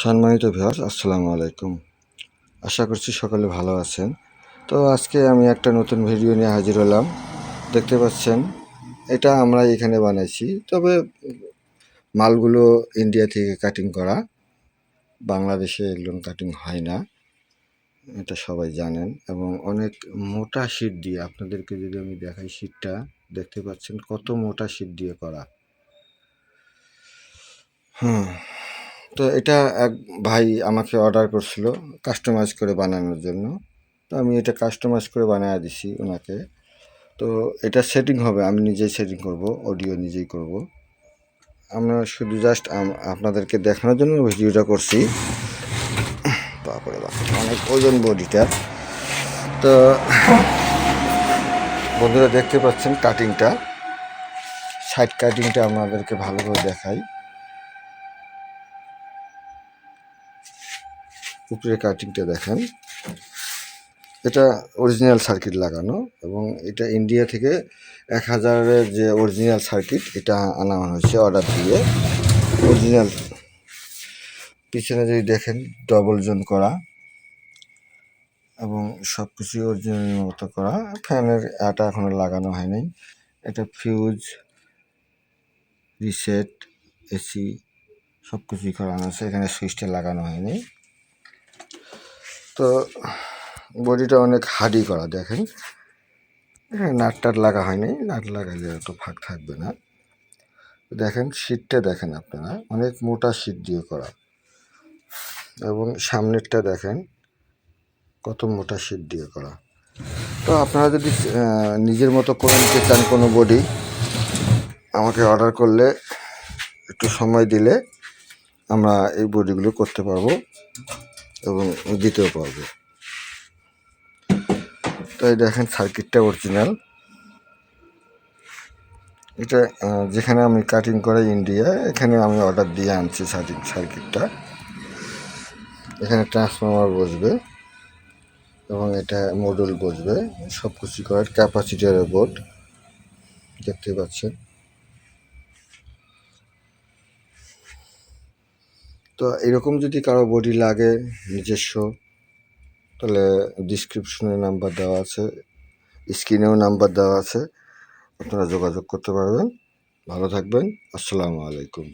সম্মানিত ভিউয়ার্স, আসসালামু আলাইকুম। আশা করছি সকলে ভালো আছেন। তো আজকে আমি একটা নতুন ভিডিও নিয়ে হাজির হলাম। দেখতে পাচ্ছেন, এটা আমরা এখানে বানাইছি, তবে মালগুলো ইন্ডিয়া থেকে কাটিং করা। বাংলাদেশে এগুলো কাটিং হয় না, এটা সবাই জানেন। এবং অনেক মোটা শীট দিয়ে, আপনাদেরকে যদি আমি দেখাই, শীটটা দেখতে পাচ্ছেন কত মোটা শীট দিয়ে করা। তো এটা এক ভাই আমাকে অর্ডার করছিল কাস্টমাইজ করে বানানোর জন্য। তো আমি এটা কাস্টমাইজ করে বানিয়ে দিছি ওনাকে। তো এটা সেটিং হবে, আমি নিজেই সেটিং করব, অডিও নিজেই করব। আমরা শুধু জাস্ট আপনাদেরকে দেখানোর জন্য ভিডিওটা করছি। তারপরে অনেক ওজন বডিটা। তো বন্ধুরা দেখতে পাচ্ছেন কাটিংটা, সাইড কাটিংটা আপনাদেরকে ভালো করে দেখাই। উপরে কাটিংটা দেখেন, এটা অরিজিনাল সার্কিট লাগানো, এবং এটা ইন্ডিয়া থেকে 1000-এর যে অরিজিনাল সার্কিট, এটা আনা হয়েছে অর্ডার দিয়ে। অরিজিনাল পিছনে যদি দেখেন ডবল জোন করা, এবং সব কিছুই অরিজিনালের মতো করা। ফ্যানের এটা এখনও লাগানো হয়নি। এটা ফিউজ, রিসেট, এসি সব কিছুই করানো আছে, এখানে সুইচটা লাগানো হয়নি। তো বডিটা অনেক হার্ডি করা, দেখেন এখানে নাট টাট লাগা হয়নি, নাট লাগাইলে এত ফাঁক থাকবে না। দেখেন শীটটা দেখেন আপনারা, অনেক মোটা শীট দিয়ে করা, এবং সামনেরটা দেখেন কত মোটা শীট দিয়ে করা। তো আপনারা যদি নিজের মতো করে নিতে চান কোনো বডি, আমাকে অর্ডার করলে, একটু সময় দিলে আমরা এই বডিগুলো করতে পারবো এবং দিতেও পারবো। তাই দেখেন সার্কিটটা অরিজিনাল। এটা যেখানে আমি কাটিং করে ইন্ডিয়া, এখানে আমি অর্ডার দিয়ে আনছি সার্কিটটা। এখানে ট্রান্সফর্মার বসবে এবং এটা মডুল বসবে, সব কিছু করার ক্যাপাসিটারের বোর্ড দেখতে পাচ্ছেন। তো এরকম যদি কারো বডি লাগে নিজস্ব, তাহলে ডিসক্রিপশনে নাম্বার দেওয়া আছে, স্ক্রিনেও নাম্বার দেওয়া আছে, আপনারা যোগাযোগ করতে পারবেন। ভালো থাকবেন। আসসালামু আলাইকুম।